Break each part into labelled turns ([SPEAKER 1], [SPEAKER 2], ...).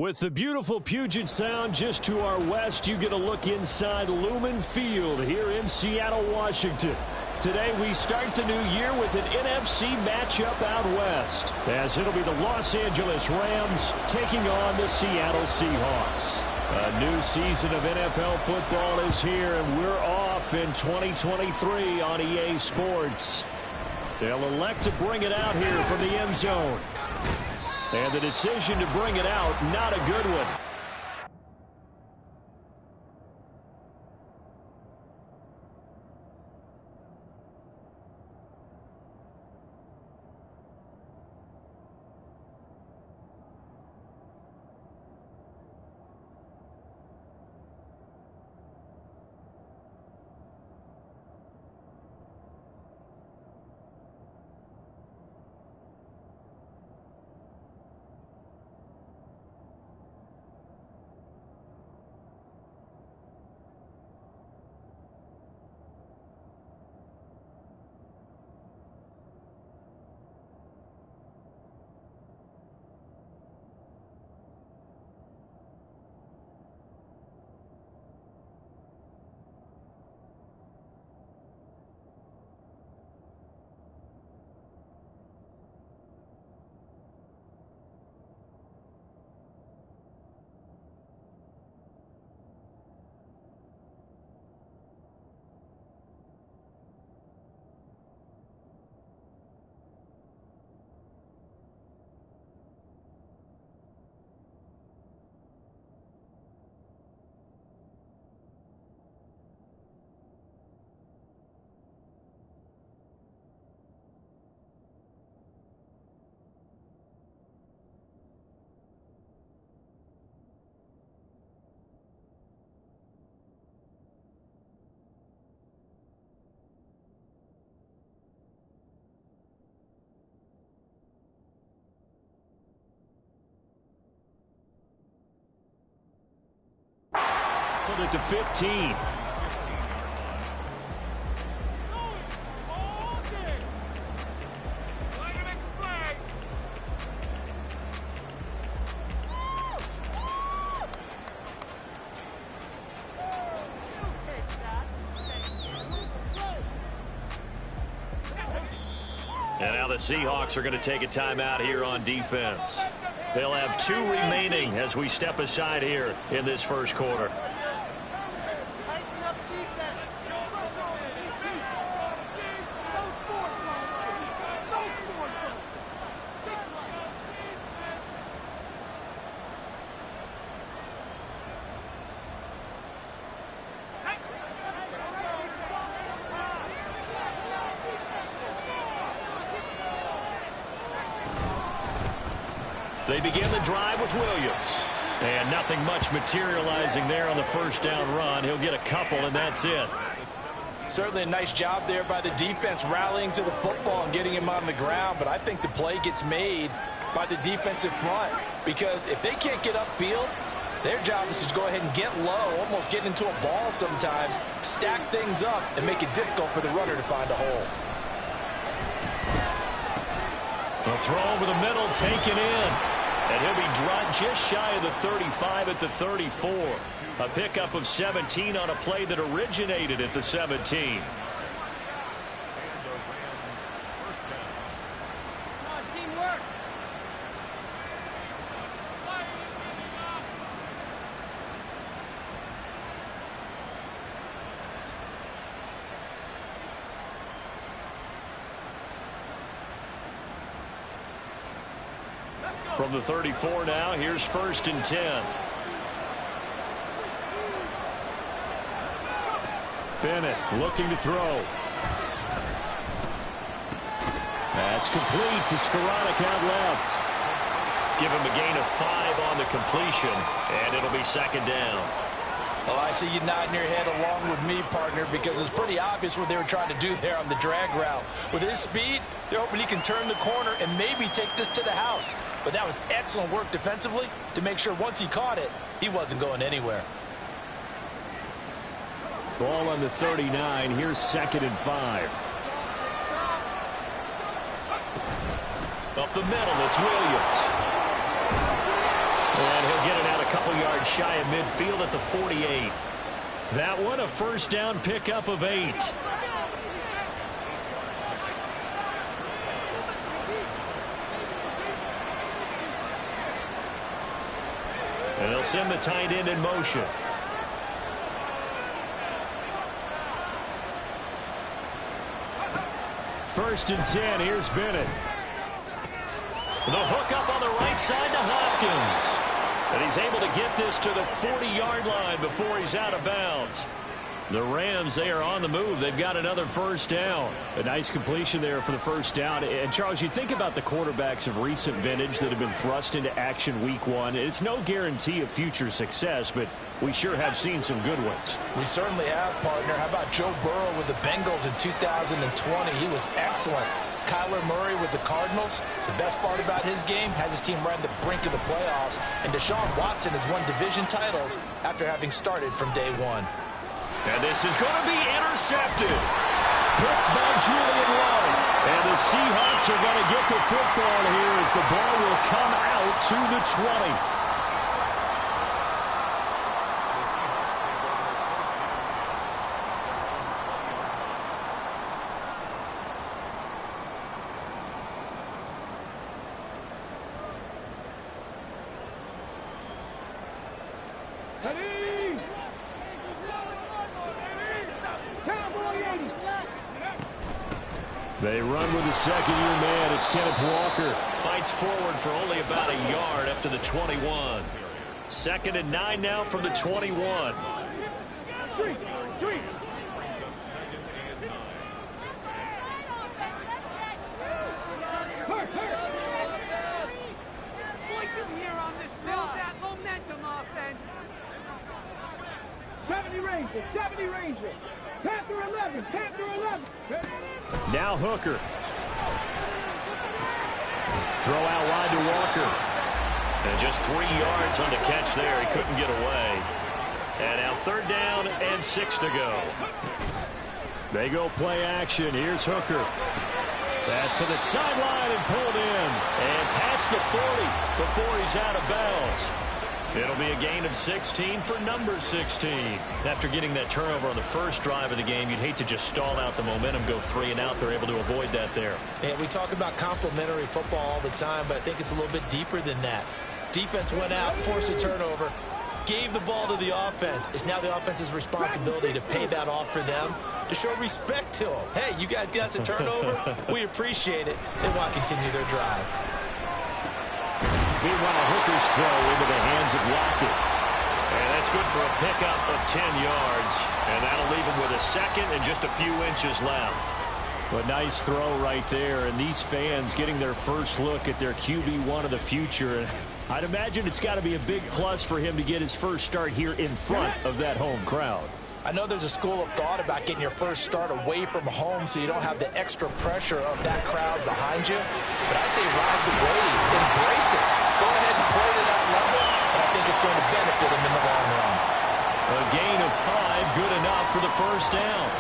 [SPEAKER 1] With the beautiful Puget Sound just to our west, you get a look inside Lumen Field here in Seattle, Washington. Today we start the new year with an NFC matchup out west, as it'll be the Los Angeles Rams taking on the Seattle Seahawks. A new season of NFL football is here, and we're off in 2023 on EA Sports. They'll elect to bring it out here from the end zone. And the decision to bring it out, not a good one. It to 15. And now the Seahawks are going to take a timeout here on defense. They'll have 2 remaining as we step aside here in this first quarter. They begin the drive with Williams. And nothing much materializing there on the first down run. He'll get a couple, and that's it.
[SPEAKER 2] Certainly a nice job there by the defense rallying to the football and getting him on the ground. But I think the play gets made by the defensive front. Because if they can't get upfield, their job is to go ahead and get low, almost get into a ball sometimes, stack things up, and make it difficult for the runner to find a hole.
[SPEAKER 1] A throw over the middle, taken in. And he'll be dropped just shy of the 35 at the 34. A pickup of 17 on a play that originated at the 17. From the 34 now, here's 1st and 10. Bennett looking to throw. That's complete to Skoranek out left. Give him a gain of 5 on the completion, and it'll be 2nd down.
[SPEAKER 2] Well, I see you nodding your head along with me, partner, because it's pretty obvious what they were trying to do there on the drag route. With his speed, they're hoping he can turn the corner and maybe take this to the house. But that was excellent work defensively to make sure once he caught it, he wasn't going anywhere.
[SPEAKER 1] Ball on the 39. Here's 2nd and 5. Up the middle, it's Williams. And he'll get it out a couple yards shy of midfield at the 48. That one a first down pickup of 8. And they'll send the tight end in motion. First and 10. Here's Bennett. The hook up on the right side to Hopkins. And he's able to get this to the 40-yard line before he's out of bounds. The Rams, they are on the move. They've got another first down. A nice completion there for the first down. And, Charles, you think about the quarterbacks of recent vintage that have been thrust into action week one. It's no guarantee of future success, but we sure have seen some good ones.
[SPEAKER 2] We certainly have, partner. How about Joe Burrow with the Bengals in 2020? He was excellent. Kyler Murray with the Cardinals. The best part about his game, has his team right on the brink of the playoffs. And Deshaun Watson has won division titles after having started from day one.
[SPEAKER 1] And this is going to be intercepted. Picked by Julian Love. And the Seahawks are going to get the football here as the ball will come out to the 20. They run with the second-year man. It's Kenneth Walker. Fights forward for only about a yard up to the 21. 2nd and 9 now from the 21. Now Hooker. Throw out wide to Walker. And just 3 yards on the catch there. He couldn't get away. And now 3rd down and 6 to go. They go play action. Here's Hooker. Pass to the sideline and pulled in. And past the 40 before he's out of bounds. It'll be a gain of 16 for number 16. After getting that turnover on the first drive of the game, you'd hate to just stall out the momentum, go 3 and out. They're able to avoid that there.
[SPEAKER 2] Yeah, we talk about complementary football all the time, but I think it's a little bit deeper than that. Defense went out, forced a turnover, gave the ball to the offense. It's now the offense's responsibility to pay that off for them, to show respect to them. Hey, you guys got a turnover? We appreciate it. They want to continue their drive.
[SPEAKER 1] Meanwhile, Hooker's throw into the hands of Lockett. And that's good for a pickup of 10 yards. And that'll leave him with a second and just a few inches left. A nice throw right there. And these fans getting their first look at their QB1 of the future. I'd imagine it's got to be a big plus for him to get his first start here in front of that home crowd.
[SPEAKER 2] I know there's a school of thought about getting your first start away from home so you don't have the extra pressure of that crowd behind you. But I say ride the wave, embrace it. Go ahead and play to that level, and I think it's going to benefit him in the long run.
[SPEAKER 1] A gain of 5, good enough for the first down.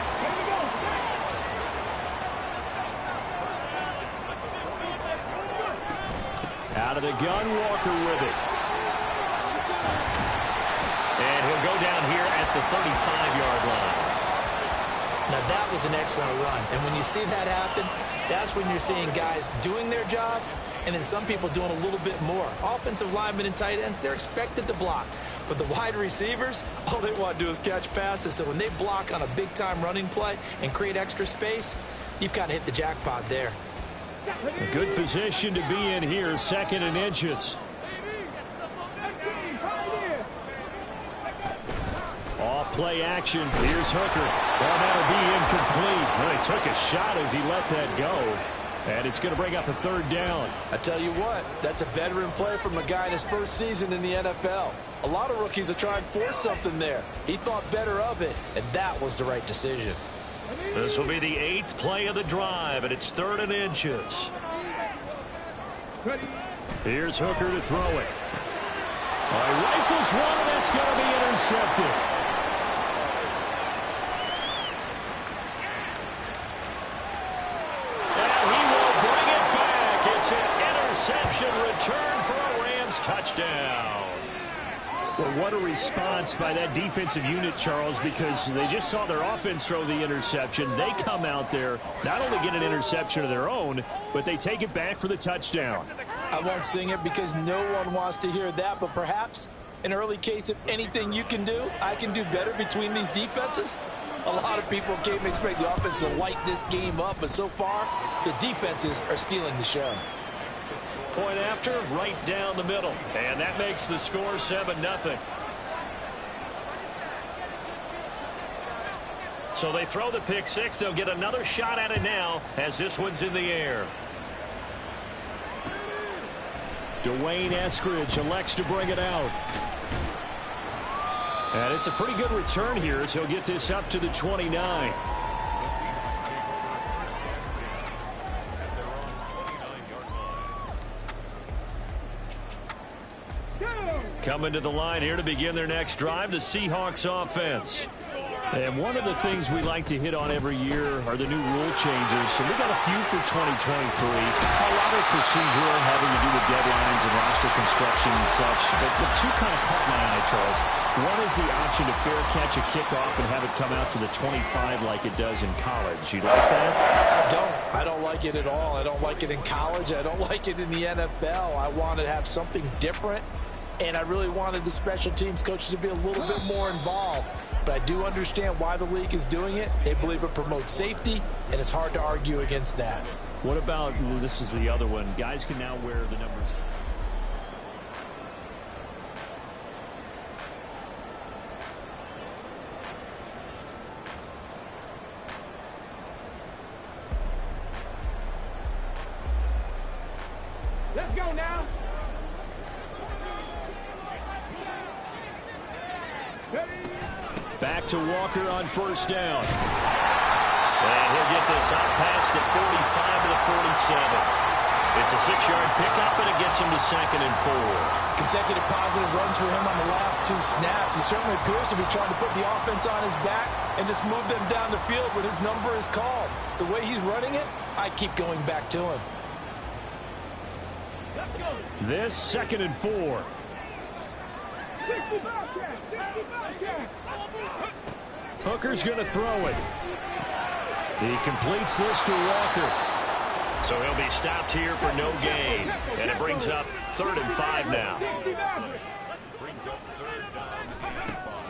[SPEAKER 1] Out of the gun, Walker with it. And he'll go down here at the 35-yard line.
[SPEAKER 2] Now, that was an excellent run. And when you see that happen, that's when you're seeing guys doing their job and then some people doing a little bit more. Offensive linemen and tight ends, they're expected to block. But the wide receivers, all they want to do is catch passes. So when they block on a big-time running play and create extra space, you've kind of hit the jackpot there.
[SPEAKER 1] A good position to be in here, 2nd and inches. Off play action. Here's Hooker. Well, that'll be incomplete. Well, he took a shot as he let that go. And it's going to bring up a 3rd down.
[SPEAKER 3] I tell you what, that's a veteran play from a guy in his first season in the NFL. A lot of rookies are trying to force something there. He thought better of it, and that was the right decision.
[SPEAKER 1] This will be the 8th play of the drive, and it's 3rd and inches. Here's Hooker to throw it. He rifles one, and it's going to be intercepted. Return for a Rams touchdown. Well, what a response by that defensive unit, Charles, because they just saw their offense throw the interception. They come out there, not only get an interception of their own, but they take it back for the touchdown.
[SPEAKER 2] I won't sing it because no one wants to hear that, but perhaps an early case of anything you can do, I can do better between these defenses. A lot of people came to expect the offense to light this game up, but so far, the defenses are stealing the show.
[SPEAKER 1] Point after, right down the middle. And that makes the score 7-0. So they throw the pick six. They'll get another shot at it now as this one's in the air. Dwayne Eskridge elects to bring it out. And it's a pretty good return here as he'll get this up to the 29. Coming to the line here to begin their next drive, the Seahawks offense. And one of the things we like to hit on every year are the new rule changes. And we got a few for 2023. A lot of procedural, having to do with deadlines and roster construction and such. But the two kind of caught my eye, Charles. One is the option to fair catch a kickoff and have it come out to the 25 like it does in college. You like that?
[SPEAKER 2] I don't like it at all. I don't like it in college. I don't like it in the NFL. I want to have something different. And I really wanted the special teams coaches to be a little bit more involved. But I do understand why the league is doing it. They believe it promotes safety, and it's hard to argue against that.
[SPEAKER 1] What about, this is the other one, guys can now wear the numbers.
[SPEAKER 4] Let's go now.
[SPEAKER 1] Back to Walker on first down. And he'll get this up past the 45 to the 47. It's a 6-yard pickup, and it gets him to 2nd and 4.
[SPEAKER 2] Consecutive positive runs for him on the last 2 snaps. He certainly appears to be trying to put the offense on his back and just move them down the field when his number is called. The way he's running it, I keep going back to him.
[SPEAKER 1] This 2nd and 4. Hooker's going to throw it. He completes this to Walker. So he'll be stopped here for no gain. And it brings up 3rd and 5 now.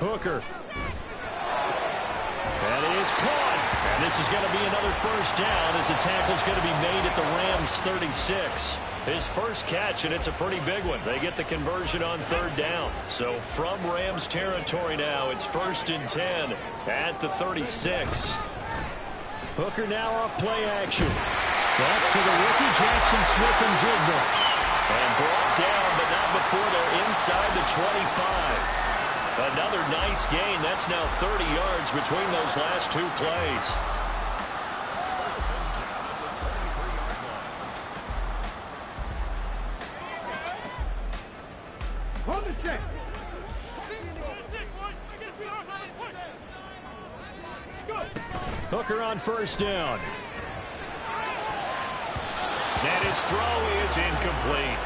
[SPEAKER 1] Hooker. That is caught. And this is going to be another first down as the tackle's going to be made at the Rams' 36. His first catch, and it's a pretty big one. They get the conversion on 3rd down. So from Rams territory now, it's 1st and 10 at the 36. Hooker now off play action. That's to the rookie, Jackson Smith-Njigba. And brought down, but not before they're inside the 25. Another nice gain. That's now 30 yards between those last 2 plays. Hooker on first down. And his throw is incomplete.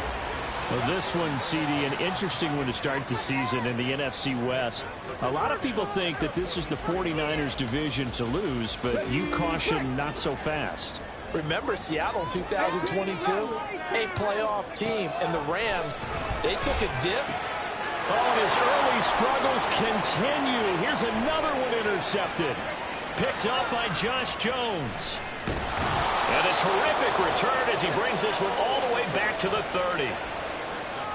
[SPEAKER 1] Well, this one, CD, an interesting one to start the season in the NFC West. A lot of people think that this is the 49ers division to lose, but you caution not so fast.
[SPEAKER 2] Remember Seattle in 2022? A playoff team, and the Rams, they took a dip.
[SPEAKER 1] Oh, and his early struggles continue. Here's another one intercepted. Picked up by Josh Jones. And a terrific return as he brings this one all the way back to the 30.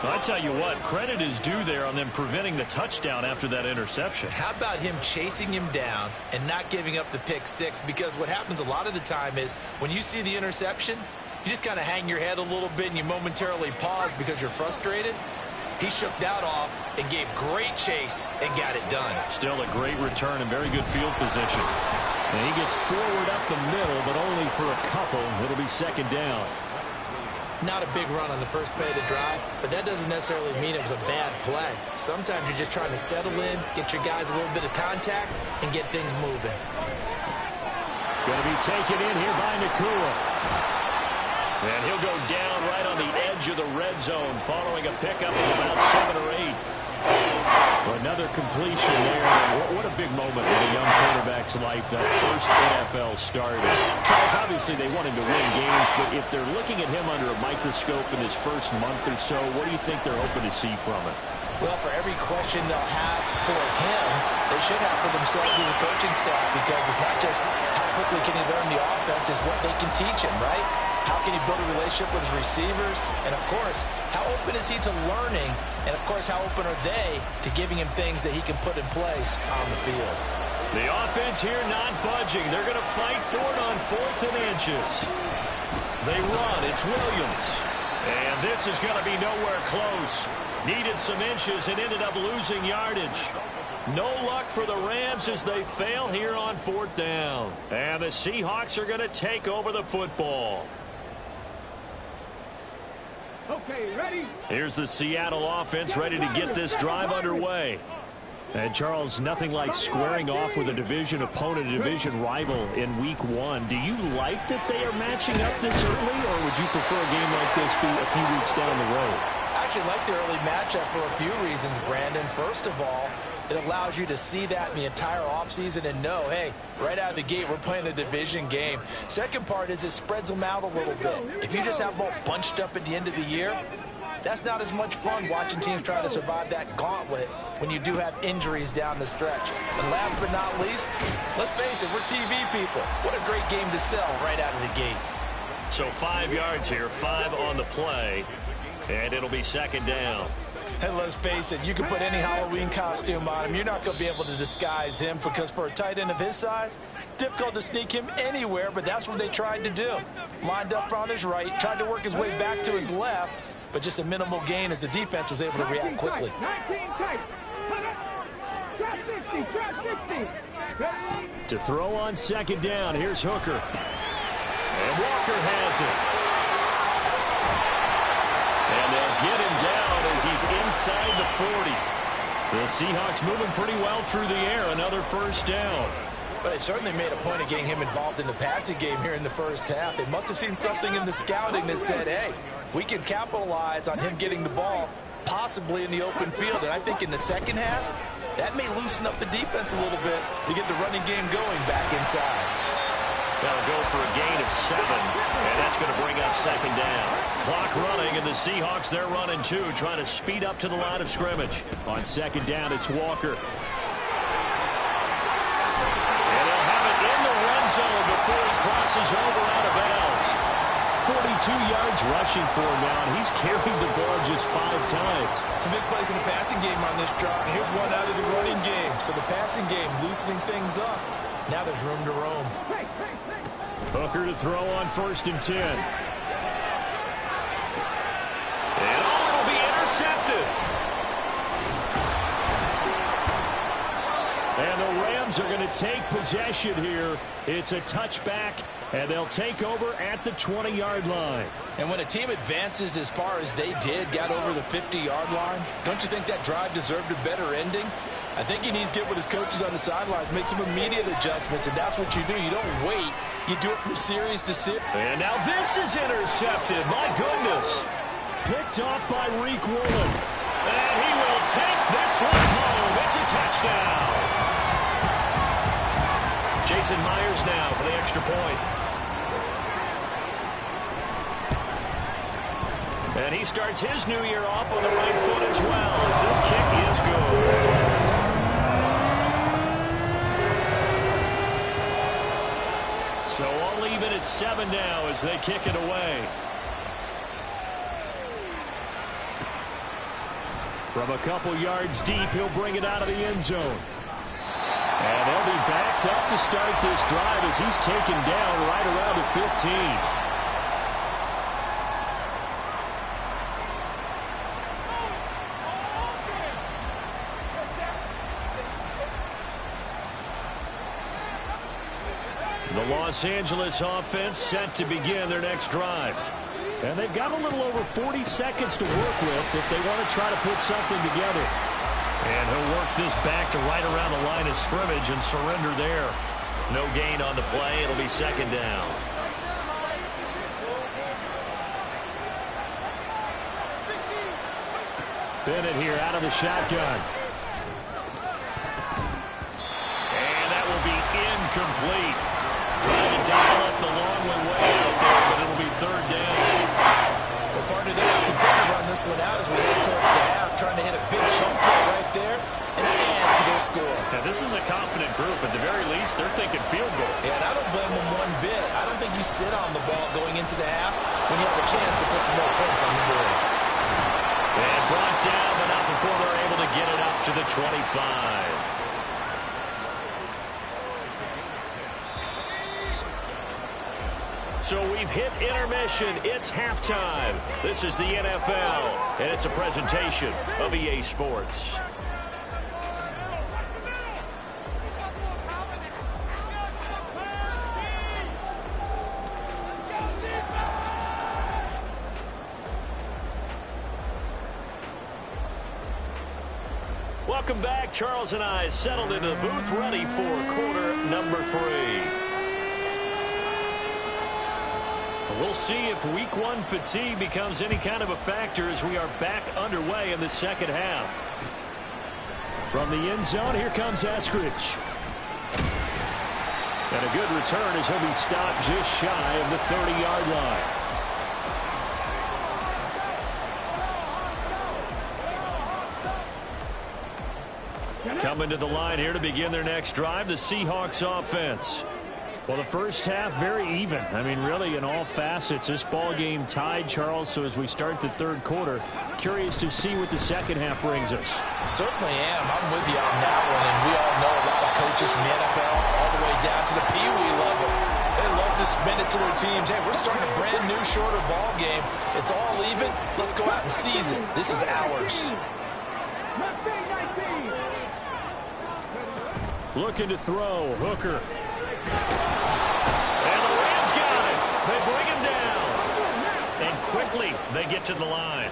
[SPEAKER 1] I tell you what, credit is due there on them preventing the touchdown after that interception.
[SPEAKER 2] How about him chasing him down and not giving up the pick six? Because what happens a lot of the time is when you see the interception, you just kind of hang your head a little bit and you momentarily pause because you're frustrated. He shook that off and gave great chase and got it done.
[SPEAKER 1] Still a great return and very good field position. And he gets forward up the middle, but only for a couple. It'll be 2nd down.
[SPEAKER 2] Not a big run on the first play of the drive, but that doesn't necessarily mean it was a bad play. Sometimes you're just trying to settle in, get your guys a little bit of contact, and get things moving.
[SPEAKER 1] Going to be taken in here by Nakua. And he'll go down right on the edge of the red zone following a pickup of about 7 or 8. Another completion there. What a big moment in a young quarterback's life, that first NFL starter. Charles, obviously they want him to win games, but if they're looking at him under a microscope in his first month or so, what do you think they're hoping to see from him?
[SPEAKER 2] Well, for every question they'll have for him, they should have for themselves as a coaching staff, because it's not just how quickly can he learn the offense, it's what they can teach him, right? How can he build a relationship with his receivers? And, of course, how open is he to learning? And, of course, how open are they to giving him things that he can put in place on the field?
[SPEAKER 1] The offense here not budging. They're going to fight for it on 4th and inches. They run. It's Williams. And this is going to be nowhere close. Needed some inches and ended up losing yardage. No luck for the Rams as they fail here on 4th down. And the Seahawks are going to take over the football.
[SPEAKER 4] Okay, ready?
[SPEAKER 1] Here's the Seattle offense ready to get this drive underway. And, Charles, nothing like squaring off with a division opponent, a division rival in Week 1. Do you like that they are matching up this early, or would you prefer a game like this be a few weeks down the road?
[SPEAKER 2] I actually like the early matchup for a few reasons, Brandon. First of all, it allows you to see that in the entire offseason and know, hey, right out of the gate, we're playing a division game. Second part is it spreads them out a little bit. If you just have them all bunched up at the end of the year, that's not as much fun watching teams try to survive that gauntlet when you do have injuries down the stretch. And last but not least, let's face it, we're TV people. What a great game to sell right out of the gate.
[SPEAKER 1] So 5 yards here, 5 on the play, and it'll be 2nd down.
[SPEAKER 2] And let's face it, you can put any Halloween costume on him. You're not going to be able to disguise him, because for a tight end of his size, difficult to sneak him anywhere, but that's what they tried to do. Lined up on his right, tried to work his way back to his left, but just a minimal gain as the defense was able to react quickly.
[SPEAKER 4] 19 tight. Shot 50, shot 50.
[SPEAKER 1] To throw on 2nd down, here's Hooker. And Walker has it. And they'll get him down as he's inside the 40. The Seahawks moving pretty well through the air. Another 1st down.
[SPEAKER 2] But they certainly made a point of getting him involved in the passing game here in the first half. They must have seen something in the scouting that said, hey, we can capitalize on him getting the ball possibly in the open field. And I think in the second half, that may loosen up the defense a little bit to get the running game going back inside.
[SPEAKER 1] That'll go for a gain of 7, and that's going to bring up 2nd down. Clock running, and the Seahawks, they're running 2, trying to speed up to the line of scrimmage. On 2nd down, it's Walker. And they'll have it in the red zone before he crosses over out of bounds. 42 yards rushing for him now, and he's carried the ball just 5 times.
[SPEAKER 2] Some big plays in the passing game on this drive. Here's one out of the running game. So the passing game loosening things up. Now there's room to roam.
[SPEAKER 1] Hooker to throw on 1st and 10. And it'll be intercepted. And the Rams are going to take possession here. It's a touchback, and they'll take over at the 20-yard line.
[SPEAKER 2] And when a team advances as far as they did, got over the 50-yard line, don't you think that drive deserved a better ending? I think he needs to get with his coaches on the sidelines, make some immediate adjustments, and that's what you do. You don't wait. You do it from series to series.
[SPEAKER 1] And now this is intercepted. My goodness. Picked off by Reek Woolen. And he will take this one home. It's a touchdown. Jason Myers now for the extra point. And he starts his new year off on the right foot as well, as this kick is good. So all even at 7 now as they kick it away. From a couple yards deep, he'll bring it out of the end zone. And they'll be backed up to start this drive as he's taken down right around the 15. The Los Angeles offense set to begin their next drive. And they've got a little over 40 seconds to work with if they want to try to put something together. And he'll work this back to right around the line of scrimmage and surrender there. No gain on the play. It'll be 2nd down. Bennett here out of the shotgun. Incomplete. Trying to dial up the long way out there, but it'll be third down.
[SPEAKER 2] Well, partner, they're going to continue to run this one out as we head towards the half, trying to hit a big chunk play right there and add to their score.
[SPEAKER 1] Now, this is a confident group. At the very least, they're thinking field goal.
[SPEAKER 2] Yeah, and I don't blame them one bit. I don't think you sit on the ball going into the half when you have a chance to put some more points on the board.
[SPEAKER 1] And brought down, but not before they're able to get it up to the 25. So we've hit intermission. It's halftime. This is the NFL, and it's a presentation of EA Sports. Welcome back. Charles and I settled into the booth, ready for quarter number 3. We'll see if week 1 fatigue becomes any kind of a factor as we are back underway in the second half. From the end zone, here comes Eskridge. And a good return as he'll be stopped just shy of the 30-yard line. Coming to the line here to begin their next drive, the Seahawks offense. Well, the first half, very even. I mean, really, in all facets, this ball game tied, Charles. So as we start the third quarter, curious to see what the second half brings us.
[SPEAKER 2] Certainly am. I'm with you on that one. And we all know a lot of coaches from the NFL all the way down to the Pee-wee level. They love to spin it to their teams. Hey, we're starting a brand new, shorter ball game. It's all even. Let's go out and seize it. This is ours.
[SPEAKER 1] Looking to throw. Hooker. And the Rams got it. They bring him down. And quickly, they get to the line.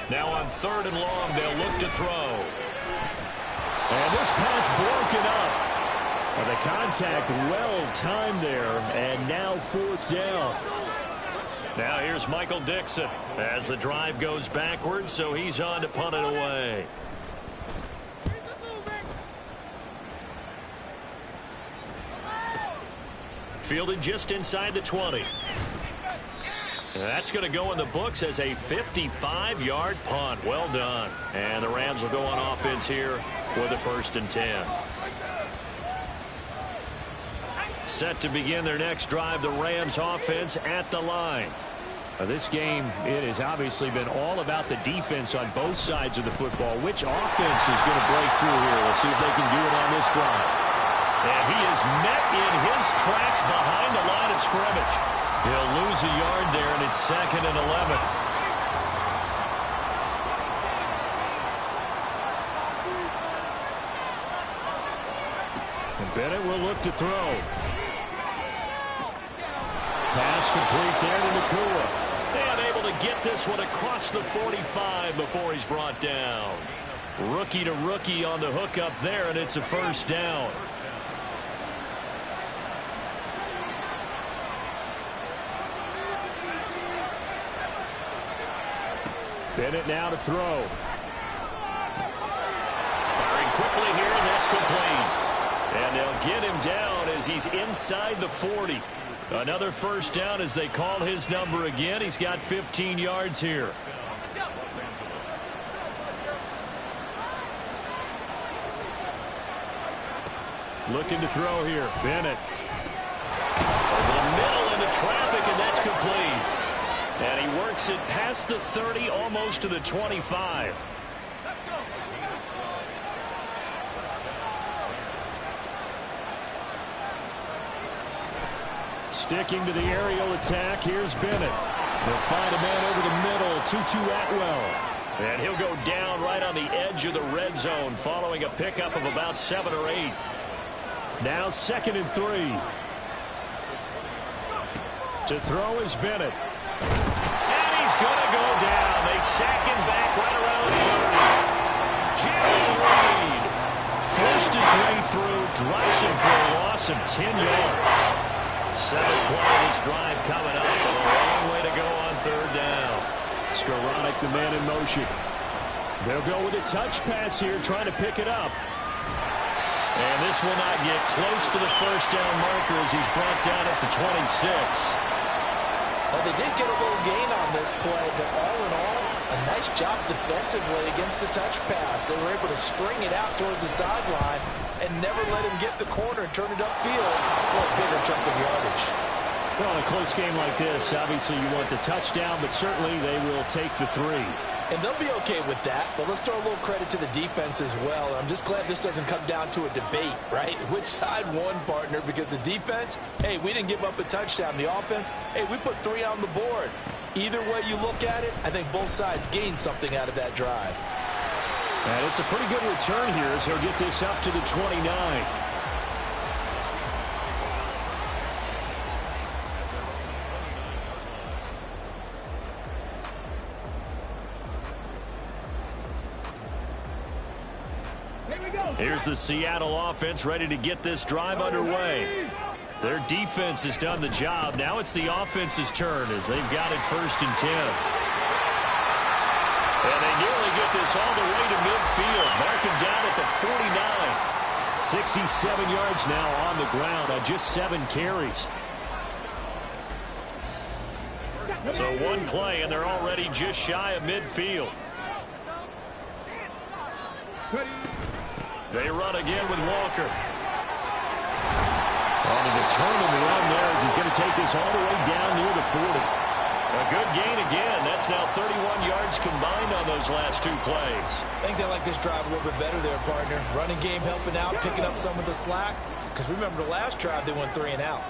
[SPEAKER 1] Now on 3rd and long, they'll look to throw. And this pass broken up. And the contact well timed there. And now 4th down. Now here's Michael Dixon as the drive goes backwards, so he's on to punt it away. Fielded just inside the 20. And that's going to go in the books as a 55-yard punt. Well done. And the Rams will go on offense here with a 1st and 10. Set to begin their next drive, the Rams offense at the line. This game, it has obviously been all about the defense on both sides of the football. Which offense is going to break through here? We'll see if they can do it on this drive. And he is met in his tracks behind the line of scrimmage. He'll lose a yard there, and it's 2nd and 11. And Bennett will look to throw. Pass complete there to Nakua. And able to get this one across the 45 before he's brought down. Rookie to rookie on the hookup there, and it's a 1st down. Bennett now to throw. Firing quickly here, and that's complete. And they'll get him down as he's inside the 40. Another 1st down as they call his number again. He's got 15 yards here. Looking to throw here. Bennett. Over the middle into traffic, and that's complete. And he works it past the 30, almost to the 25. Sticking to the aerial attack, here's Bennett. They'll find a man over the middle, Tutu Atwell. And he'll go down right on the edge of the red zone following a pickup of about 7 or 8. Now 2nd and 3. To throw is Bennett. And he's going to go down. They sack him back right around 30. Jerry Reed forced his way through, drops him for a loss of 10 yards. 7th play of this drive coming up, and a long way to go on 3rd down. Skoranek, the man in motion. They'll go with a touch pass here, trying to pick it up. And this will not get close to the first down marker as he's brought down at the 26.
[SPEAKER 3] Well, they did get a little gain on this play, but all in all, a nice job defensively against the touch pass. They were able to string it out towards the sideline and never let him get the corner and turn it upfield for a bigger chunk of yardage.
[SPEAKER 1] Well, in a close game like this, obviously you want the touchdown, but certainly they will take the 3.
[SPEAKER 3] And they'll be okay with that, but let's throw a little credit to the defense as well. I'm just glad this doesn't come down to a debate, right? Which side won, partner? Because the defense, hey, we didn't give up a touchdown. The offense, hey, we put 3 on the board. Either way you look at it, I think both sides gained something out of that drive.
[SPEAKER 1] And it's a pretty good return here as he'll get this up to the 29. Here's the Seattle offense ready to get this drive underway. Their defense has done the job. Now it's the offense's turn as they've got it 1st and 10. And they nearly get this all the way to midfield. Mark him down at the 49. 67 yards now on the ground on just 7 carries. So 1 play, and they're already just shy of midfield. They run again with Walker. On a determined run there as he's going to take this all the way down near the 40. A good gain again. That's now 31 yards combined on those last 2 plays.
[SPEAKER 3] I think they like this drive a little bit better there, partner. Running game helping out, picking up some of the slack. Because remember the last drive, they went 3 and out.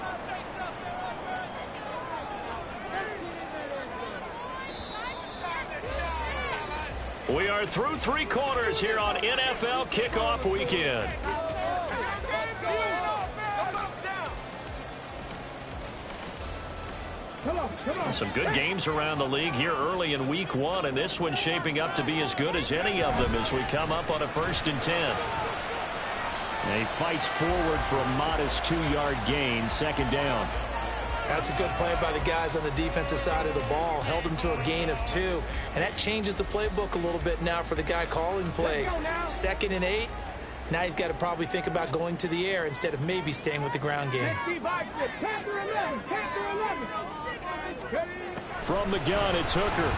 [SPEAKER 1] We are through 3 quarters here on NFL Kickoff Weekend. Some good games around the league here early in Week 1, and this one's shaping up to be as good as any of them as we come up on a 1st and 10. And he fights forward for a modest 2-yard gain, 2nd down.
[SPEAKER 3] That's a good play by the guys on the defensive side of the ball. Held him to a gain of 2. And that changes the playbook a little bit now for the guy calling plays. 2nd and 8. Now he's got to probably think about going to the air instead of maybe staying with the ground game.
[SPEAKER 1] From the gun, it's Hooker.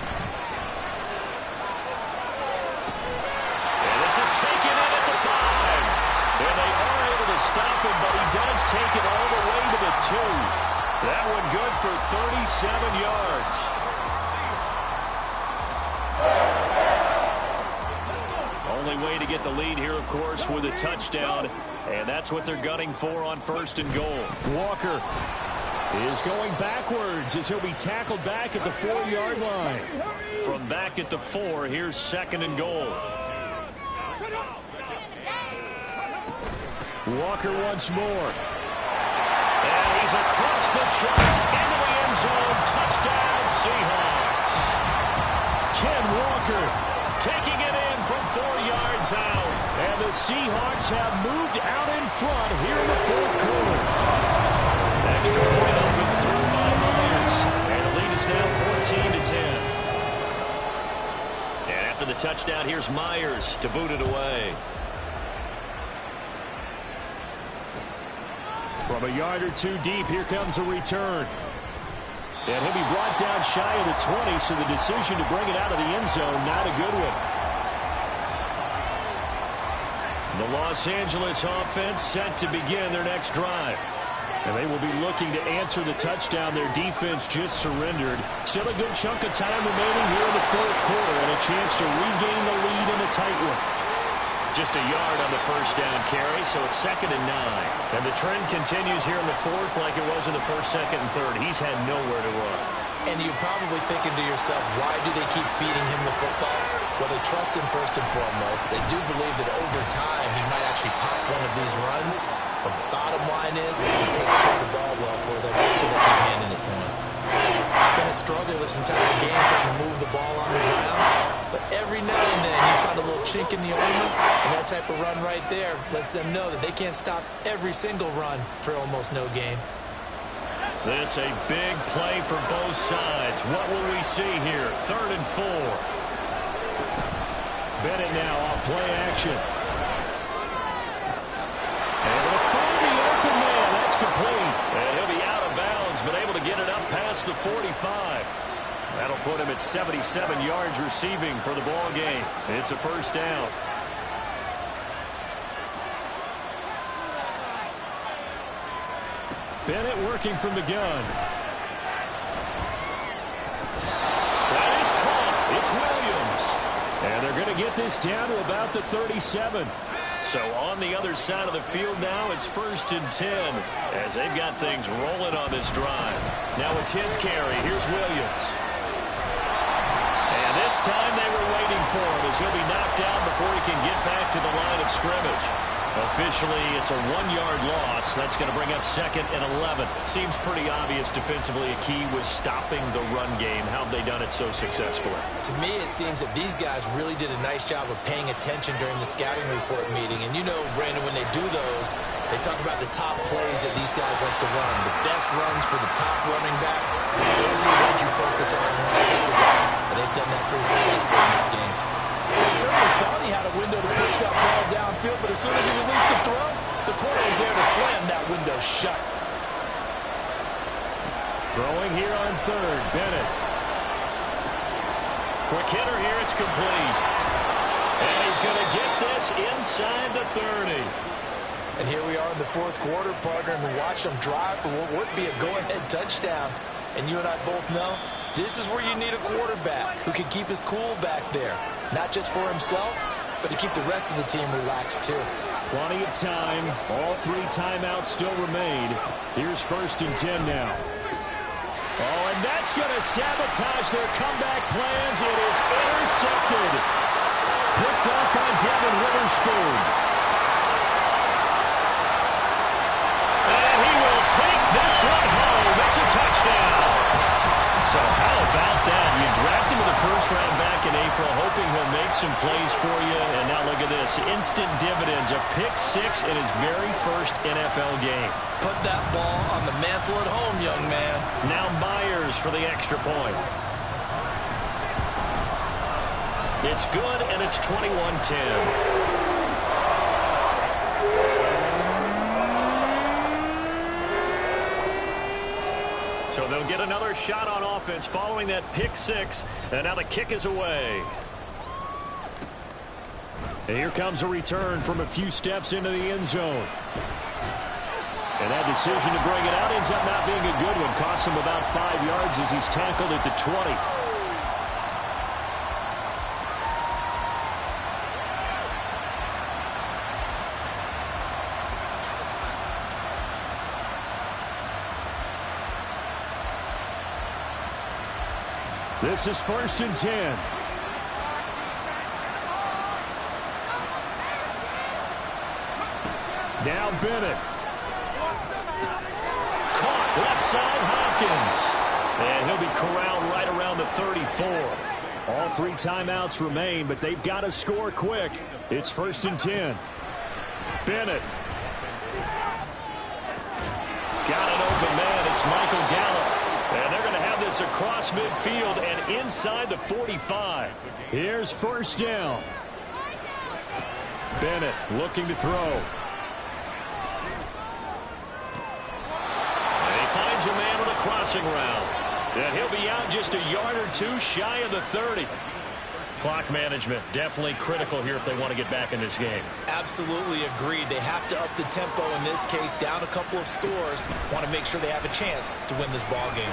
[SPEAKER 1] And this is taken in at the 5. And they are able to stop him, but he does take it all the way to the 2. That one good for 37 yards. Only way to get the lead here, of course, with a touchdown. And that's what they're gunning for on 1st and goal. Walker is going backwards as he'll be tackled back at the 4-yard line. From back at the 4, here's 2nd and goal. Walker once more. And he's across the track into the end zone. Touchdown, Seahawks. Ken Walker taking it in from 4 yards out. And the Seahawks have moved out in front here in the 4th quarter. Extra point up and through by Myers. And the lead is now 14-10. And after the touchdown, here's Myers to boot it away. From a yard or 2 deep, here comes a return. And he'll be brought down shy of the 20, so the decision to bring it out of the end zone, not a good one. The Los Angeles offense set to begin their next drive. And they will be looking to answer the touchdown their defense just surrendered. Still a good chunk of time remaining here in the 4th quarter, and a chance to regain the lead in a tight one. Just a yard on the 1st down carry, so it's 2nd and 9. And the trend continues here in the 4th like it was in the 1st, 2nd, and 3rd. He's had nowhere to run.
[SPEAKER 3] And you're probably thinking to yourself, why do they keep feeding him the football? Well, they trust him first and foremost. They do believe that over time he might actually pop one of these runs. But bottom line is, he takes care of the ball well for them, so they'll keep handing it to him. It's been a struggle this entire game trying to move the ball on the ground. But every now and then you find a little chink in the armor, and that type of run right there lets them know that they can't stop every single run for almost no gain.
[SPEAKER 1] This a big play for both sides. What will we see here? 3rd and 4. Bennett now off play action. Able to find the open man. That's complete. And he'll be out of bounds, but able to get it up past the 45. That'll put him at 77 yards receiving for the ball game. It's a 1st down. Bennett working from the gun. That is caught. It's Williams. And they're going to get this down to about the 37. So on the other side of the field now, it's 1st and 10 as they've got things rolling on this drive. Now a 10th carry. Here's Williams. And this time they were waiting for him as he'll be knocked down before he can get back to the line of scrimmage. Officially, it's a 1-yard loss. That's going to bring up 2nd and 11. Seems pretty obvious defensively a key was stopping the run game. How have they done it so successfully?
[SPEAKER 3] To me, it seems that these guys really did a nice job of paying attention during the scouting report meeting. And you know, Brandon, when they do those, they talk about the top plays that these guys like to run. The best runs for the top running back. Those are the ones you focus on when you take the run. And they've done that pretty successfully in this game.
[SPEAKER 2] Certainly thought he had a window to push that ball downfield, but as soon as he released the throw, the corner was there to slam that window shut.
[SPEAKER 1] Throwing here on 3rd, Bennett. Quick hitter here, it's complete. And he's going to get this inside the 30.
[SPEAKER 2] And here we are in the 4th quarter, partner, and watch them drive for what would be a go-ahead touchdown. And you and I both know this is where you need a quarterback who can keep his cool back there. Not just for himself, but to keep the rest of the team relaxed too.
[SPEAKER 1] Plenty of time. All 3 timeouts still remain. Here's 1st and 10 now. Oh, and that's going to sabotage their comeback plans. It is intercepted. Picked off by Devin Witherspoon. And he will take this one home. It's a touchdown. So how about that? You draft him in the 1st round back in April, hoping he'll make some plays for you. And now look at this. Instant dividends. A pick-6 in his very 1st NFL game.
[SPEAKER 2] Put that ball on the mantle at home, young man.
[SPEAKER 1] Now Myers for the extra point. It's good, and it's 21-10. So they'll get another shot on offense following that pick-6, and now the kick is away. And here comes a return from a few steps into the end zone. And that decision to bring it out ends up not being a good one. Costs him about 5 yards as he's tackled at the 20. This is 1st and 10. Now Bennett. Caught left side Hopkins. And he'll be corralled right around the 34. All 3 timeouts remain, but they've got to score quick. It's 1st and 10. Bennett. Got an open man. It's Michael Gallup. And they're going to have this across midfield and inside the 45. Here's 1st down. Bennett looking to throw. And he finds a man on a crossing route. And he'll be out just a yard or 2 shy of the 30. Clock management definitely critical here if they want to get back in this game.
[SPEAKER 3] Absolutely agreed. They have to up the tempo in this case, down a couple of scores. Want to make sure they have a chance to win this ball game.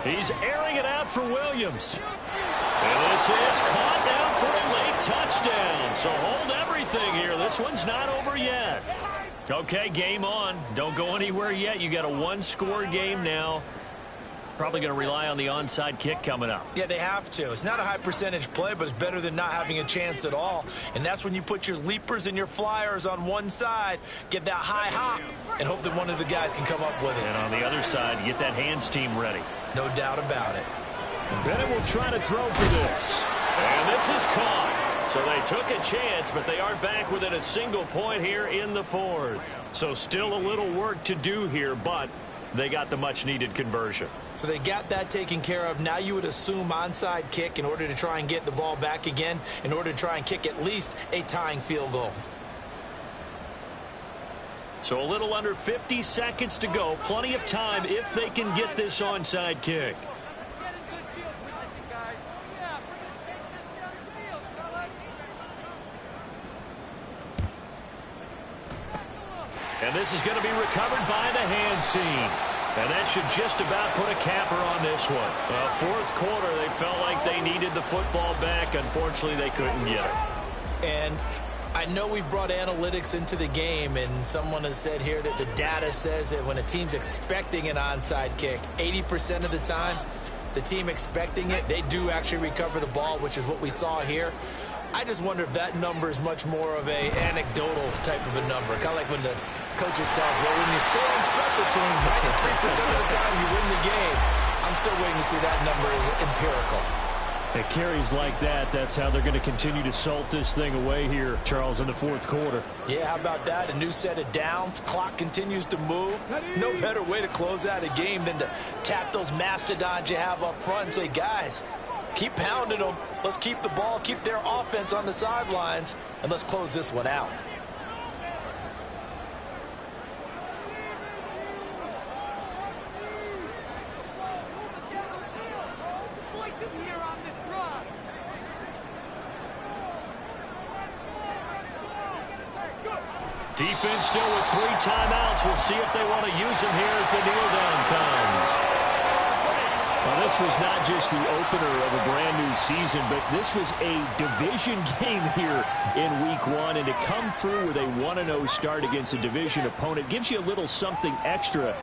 [SPEAKER 1] He's airing it out for Williams. And this is caught down for a late touchdown. So hold everything here. This one's not over yet. Okay, game on. Don't go anywhere yet. You got a 1-score game now. Probably going to rely on the onside kick coming up.
[SPEAKER 3] Yeah, they have to. It's not a high percentage play, but it's better than not having a chance at all. And that's when you put your leapers and your flyers on one side, get that high hop, and hope that one of the guys can come up with it.
[SPEAKER 1] And on the other side, get that hands team ready.
[SPEAKER 3] No doubt about it.
[SPEAKER 1] Bennett will try to throw for this. And this is caught. So they took a chance, but they are back within a single point here in the 4th. So still a little work to do here, but they got the much-needed conversion.
[SPEAKER 3] So they got that taken care of. Now you would assume onside kick in order to try and get the ball back again, in order to try and kick at least a tying field goal.
[SPEAKER 1] So a little under 50 seconds to go. Plenty of time if they can get this onside kick. And this is going to be recovered by the hands team. And that should just about put a capper on this one. Fourth quarter, they felt like they needed the football back. Unfortunately, they couldn't get it.
[SPEAKER 3] And I know we brought analytics into the game, and someone has said here that the data says that when a team's expecting an onside kick, 80% of the time, the team expecting it, they do actually recover the ball, which is what we saw here. I just wonder if that number is much more of a anecdotal type of a number. Kind of like when the coaches tell us, well, when you score on special teams, 93% of the time you win the game. I'm still waiting to see that number is empirical.
[SPEAKER 1] At carries like that, that's how they're going to continue to salt this thing away here, Charles, in the fourth quarter.
[SPEAKER 2] Yeah, how about that? A new set of downs. Clock continues to move. No better way to close out a game than to tap those mastodons you have up front and say, guys, keep pounding them. Let's keep the ball, keep their offense on the sidelines, and let's close this one out.
[SPEAKER 1] Defense still with 3 timeouts. We'll see if they want to use them here as the kneel down comes. Well, this was not just the opener of a brand new season, but this was a division game here in week 1. And to come through with a 1-0 start against a division opponent gives you a little something extra.